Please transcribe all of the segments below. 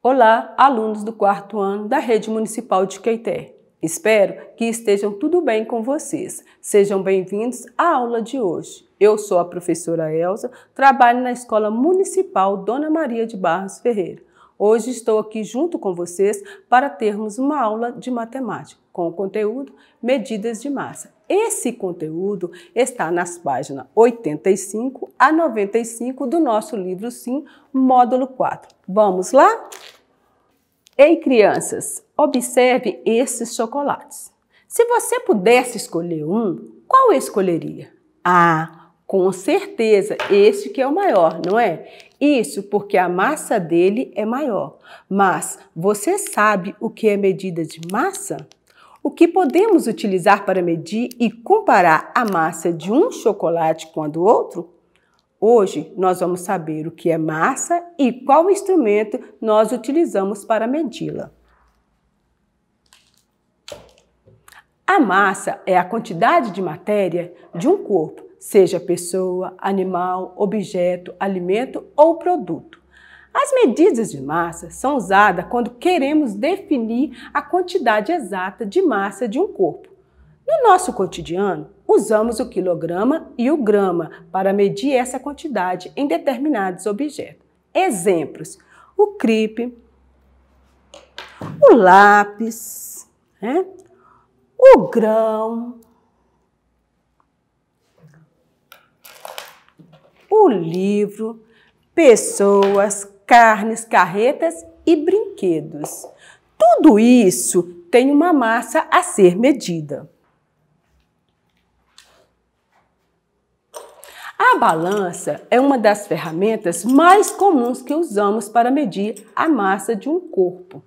Olá, alunos do 4º ano da Rede Municipal de Caeté. Espero que estejam tudo bem com vocês. Sejam bem-vindos à aula de hoje. Eu sou a professora Elza, trabalho na Escola Municipal Dona Maria de Barros Ferreira. Hoje estou aqui junto com vocês para termos uma aula de matemática com o conteúdo Medidas de Massa. Esse conteúdo está nas páginas 85 a 95 do nosso livro Sim, módulo 4. Vamos lá? Ei, crianças, observe esses chocolates. Se você pudesse escolher um, qual escolheria? Ah, com certeza, este que é o maior, não é? Isso porque a massa dele é maior. Mas você sabe o que é medida de massa? O que podemos utilizar para medir e comparar a massa de um chocolate com a do outro? Hoje nós vamos saber o que é massa e qual instrumento nós utilizamos para medi-la. A massa é a quantidade de matéria de um corpo, seja pessoa, animal, objeto, alimento ou produto. As medidas de massa são usadas quando queremos definir a quantidade exata de massa de um corpo. No nosso cotidiano, usamos o quilograma e o grama para medir essa quantidade em determinados objetos. Exemplos: o cripe, o lápis, o grão, o livro, pessoas, carnes, carretas e brinquedos. Tudo isso tem uma massa a ser medida. A balança é uma das ferramentas mais comuns que usamos para medir a massa de um corpo.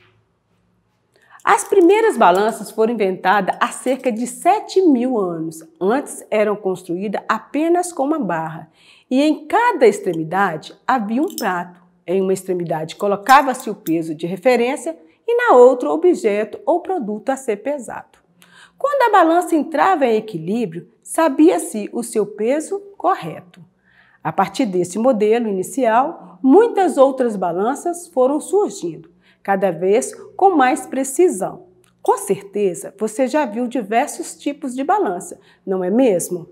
As primeiras balanças foram inventadas há cerca de 7.000 anos. Antes eram construídas apenas com uma barra e em cada extremidade havia um prato. Em uma extremidade colocava-se o peso de referência e na outra o objeto ou produto a ser pesado. Quando a balança entrava em equilíbrio, sabia-se o seu peso correto. A partir desse modelo inicial, muitas outras balanças foram surgindo, cada vez com mais precisão. Com certeza, você já viu diversos tipos de balança, não é mesmo?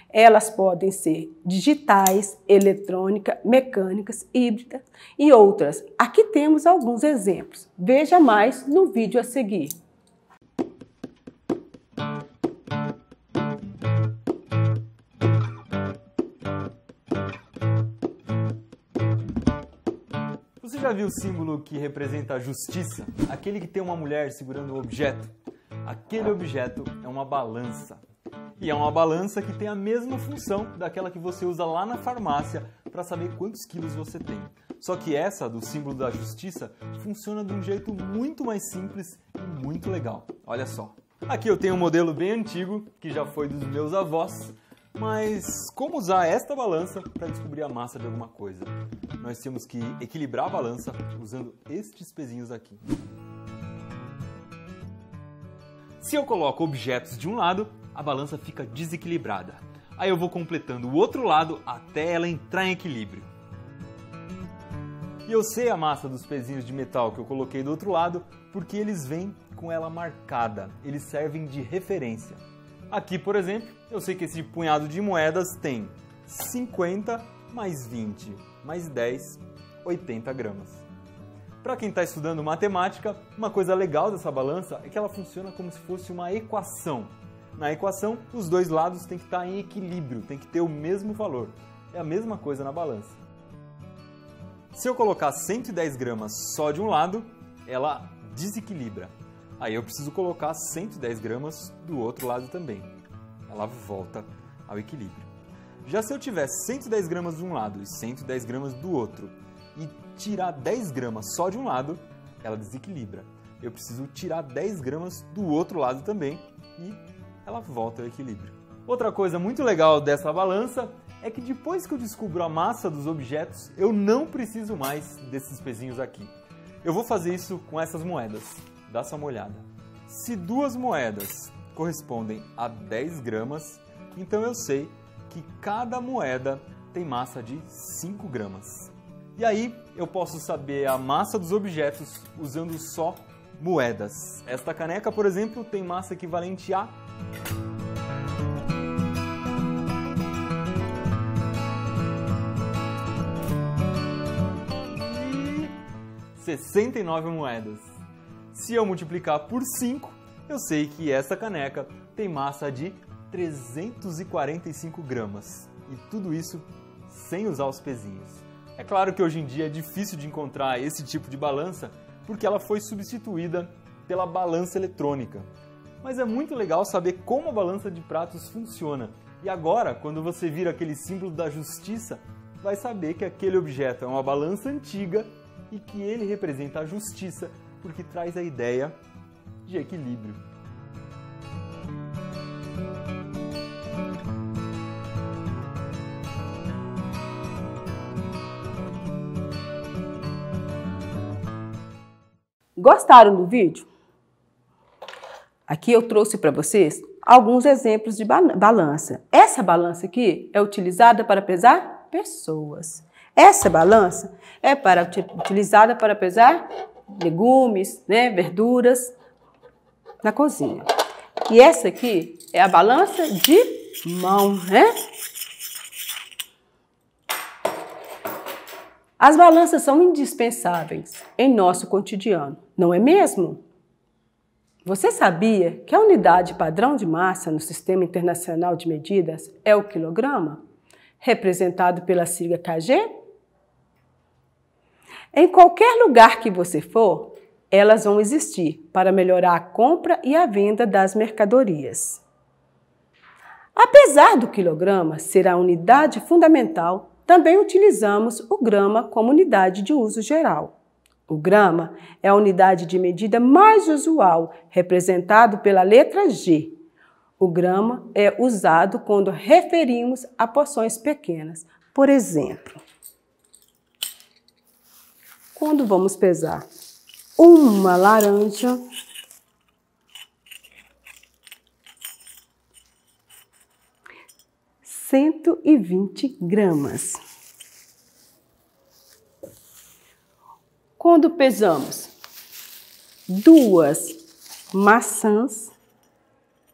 Elas podem ser digitais, eletrônicas, mecânicas, híbridas e outras. Aqui temos alguns exemplos. Veja mais no vídeo a seguir. Você já viu o símbolo que representa a justiça? Aquele que tem uma mulher segurando um objeto? Aquele objeto é uma balança. E é uma balança que tem a mesma função daquela que você usa lá na farmácia para saber quantos quilos você tem. Só que essa, do símbolo da justiça, funciona de um jeito muito mais simples e muito legal. Olha só. Aqui eu tenho um modelo bem antigo, que já foi dos meus avós. Mas como usar esta balança para descobrir a massa de alguma coisa? Nós temos que equilibrar a balança usando estes pezinhos aqui. Se eu coloco objetos de um lado, a balança fica desequilibrada. Aí eu vou completando o outro lado até ela entrar em equilíbrio. E eu sei a massa dos pezinhos de metal que eu coloquei do outro lado porque eles vêm com ela marcada, eles servem de referência. Aqui, por exemplo, eu sei que esse punhado de moedas tem 50 mais 20 mais 10, 80 gramas. Para quem está estudando matemática, uma coisa legal dessa balança é que ela funciona como se fosse uma equação. Na equação, os dois lados têm que estar em equilíbrio, têm que ter o mesmo valor. É a mesma coisa na balança. Se eu colocar 110 gramas só de um lado, ela desequilibra. Aí eu preciso colocar 110 gramas do outro lado também. Ela volta ao equilíbrio. Já se eu tiver 110 gramas de um lado e 110 gramas do outro e tirar 10 gramas só de um lado, ela desequilibra. Eu preciso tirar 10 gramas do outro lado também e ela volta ao equilíbrio. Outra coisa muito legal dessa balança é que depois que eu descubro a massa dos objetos, eu não preciso mais desses pezinhos aqui. Eu vou fazer isso com essas moedas. Dá só uma olhada. Se duas moedas correspondem a 10 gramas, então eu sei que cada moeda tem massa de 5 gramas. E aí eu posso saber a massa dos objetos usando só moedas. Esta caneca, por exemplo, tem massa equivalente a 69 moedas. Se eu multiplicar por 5, eu sei que essa caneca tem massa de 345 gramas. E tudo isso sem usar os pezinhos. É claro que hoje em dia é difícil de encontrar esse tipo de balança porque ela foi substituída pela balança eletrônica. Mas é muito legal saber como a balança de pratos funciona. E agora, quando você vir aquele símbolo da justiça, vai saber que aquele objeto é uma balança antiga e que ele representa a justiça porque traz a ideia de equilíbrio. Gostaram do vídeo? Aqui eu trouxe para vocês alguns exemplos de balança. Essa balança aqui é utilizada para pesar pessoas. Essa balança é utilizada para pesar legumes, verduras na cozinha. E essa aqui é a balança de mão, As balanças são indispensáveis em nosso cotidiano, não é mesmo? Você sabia que a unidade padrão de massa no Sistema Internacional de Medidas é o quilograma, representado pela sigla kg? Em qualquer lugar que você for, elas vão existir para melhorar a compra e a venda das mercadorias. Apesar do quilograma ser a unidade fundamental, também utilizamos o grama como unidade de uso geral. O grama é a unidade de medida mais usual, representado pela letra G. O grama é usado quando referimos a porções pequenas. Por exemplo, quando vamos pesar uma laranja, – 120 gramas. Quando pesamos 2 maçãs,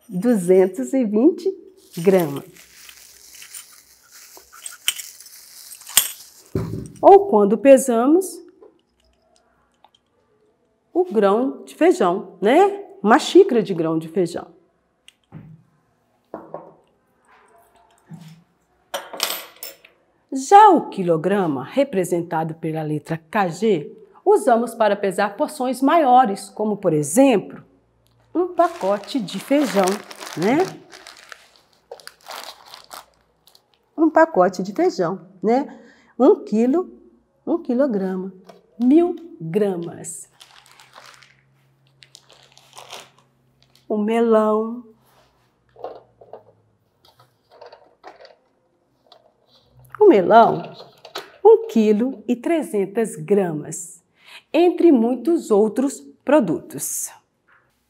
220 gramas. Ou quando pesamos o grão de feijão, Uma xícara de grão de feijão. Já o quilograma, representado pela letra kg, usamos para pesar porções maiores, como, por exemplo, um pacote de feijão, Um pacote de feijão, 1 quilograma, 1000 gramas. O melão, o melão, 1,3 kg, entre muitos outros produtos.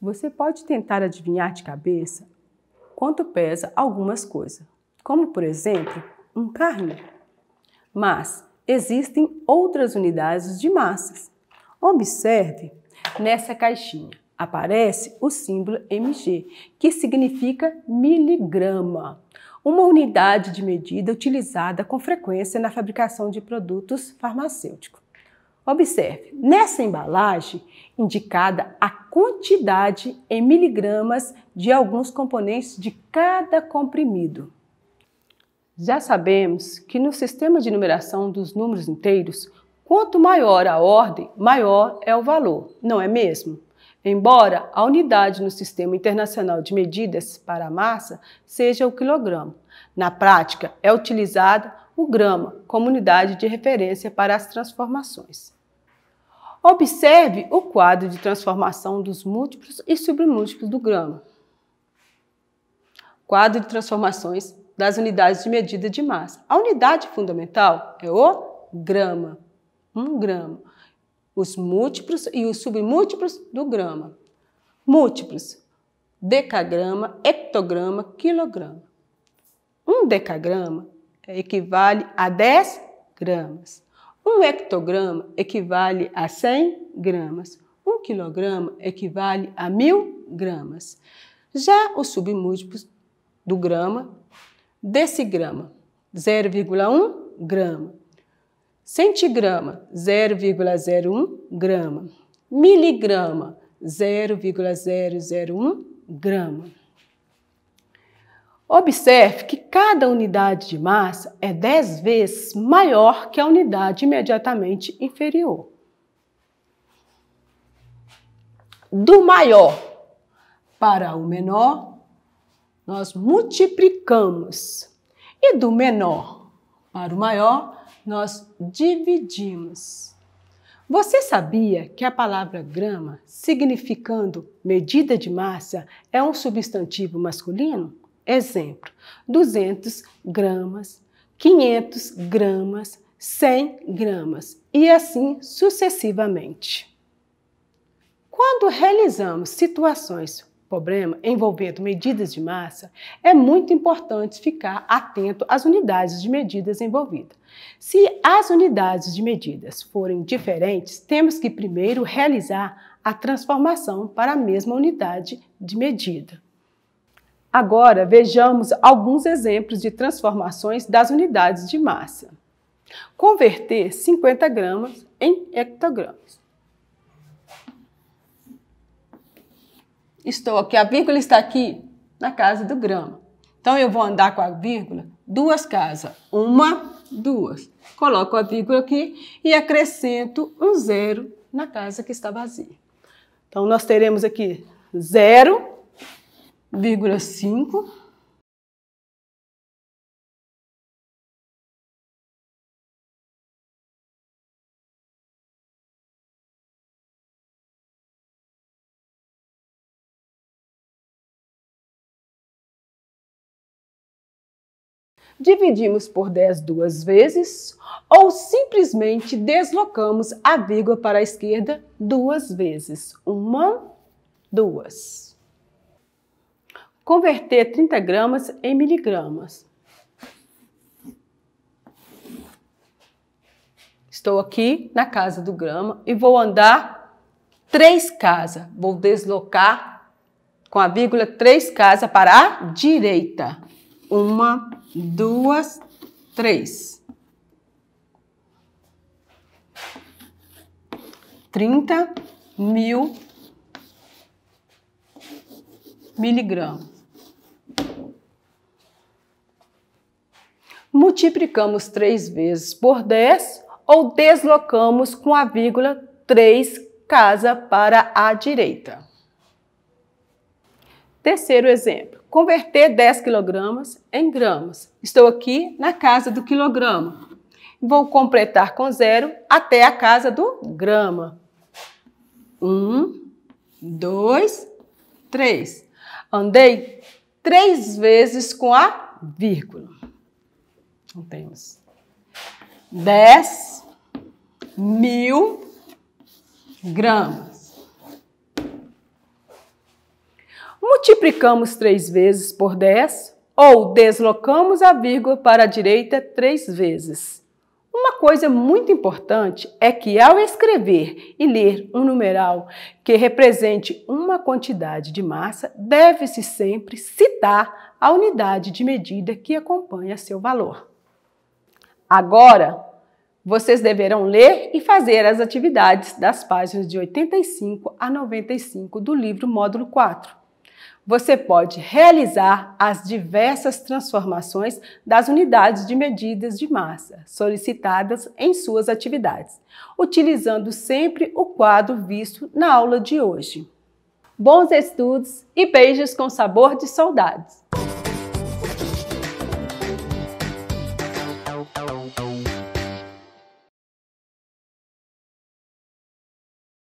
Você pode tentar adivinhar de cabeça quanto pesa algumas coisas, como, por exemplo, um carrinho. Mas existem outras unidades de massas. Observe, nessa caixinha aparece o símbolo mg, que significa miligrama. Uma unidade de medida utilizada com frequência na fabricação de produtos farmacêuticos. Observe, nessa embalagem, indicada a quantidade em miligramas de alguns componentes de cada comprimido. Já sabemos que no sistema de numeração dos números inteiros, quanto maior a ordem, maior é o valor, não é mesmo? Embora a unidade no Sistema Internacional de Medidas para a massa seja o quilograma, na prática é utilizado o grama como unidade de referência para as transformações. Observe o quadro de transformação dos múltiplos e submúltiplos do grama. Quadro de transformações das unidades de medida de massa. A unidade fundamental é o grama, 1 grama. Os múltiplos e os submúltiplos do grama. Múltiplos, decagrama, hectograma, quilograma. 1 decagrama equivale a 10 gramas. Um hectograma equivale a 100 gramas. 1 quilograma equivale a 1000 gramas. Já os submúltiplos do grama, decigrama, 0,1 grama. Centigrama, 0,01 grama. Miligrama, 0,001 grama. Observe que cada unidade de massa é 10 vezes maior que a unidade imediatamente inferior. Do maior para o menor, nós multiplicamos. E do menor para o maior, nós dividimos. Você sabia que a palavra grama, significando medida de massa, é um substantivo masculino? Exemplo, 200 gramas, 500 gramas, 100 gramas e assim sucessivamente. Quando realizamos situações, problema envolvendo medidas de massa, é muito importante ficar atento às unidades de medidas envolvidas. Se as unidades de medidas forem diferentes, temos que primeiro realizar a transformação para a mesma unidade de medida. Agora, vejamos alguns exemplos de transformações das unidades de massa. Converter 50 gramas em hectogramas. A vírgula está aqui na casa do grama. Então, eu vou andar com a vírgula 2 casas. 1, 2. Coloco a vírgula aqui e acrescento um 0 na casa que está vazia. Então, nós teremos aqui 0,5. Dividimos por 10 duas vezes ou simplesmente deslocamos a vírgula para a esquerda 2 vezes. 1, 2. Converter 30 gramas em miligramas. Estou aqui na casa do grama e vou andar 3 casas. Vou deslocar com a vírgula 3 casas para a direita. 1, 2, 3. 30.000 miligramas. Multiplicamos 3 vezes por 10 ou deslocamos com a vírgula 3 casas para a direita. Terceiro exemplo, converter 10 quilogramas em gramas. Estou aqui na casa do quilograma. Vou completar com 0 até a casa do grama. 1, 2, 3. Andei 3 vezes com a vírgula. Então, temos 10.000 gramas. Multiplicamos 3 vezes por 10 ou deslocamos a vírgula para a direita 3 vezes. Uma coisa muito importante é que ao escrever e ler um numeral que represente uma quantidade de massa, deve-se sempre citar a unidade de medida que acompanha seu valor. Agora, vocês deverão ler e fazer as atividades das páginas de 85 a 95 do livro Módulo 4. Você pode realizar as diversas transformações das unidades de medidas de massa solicitadas em suas atividades, utilizando sempre o quadro visto na aula de hoje. Bons estudos e beijos com sabor de saudades!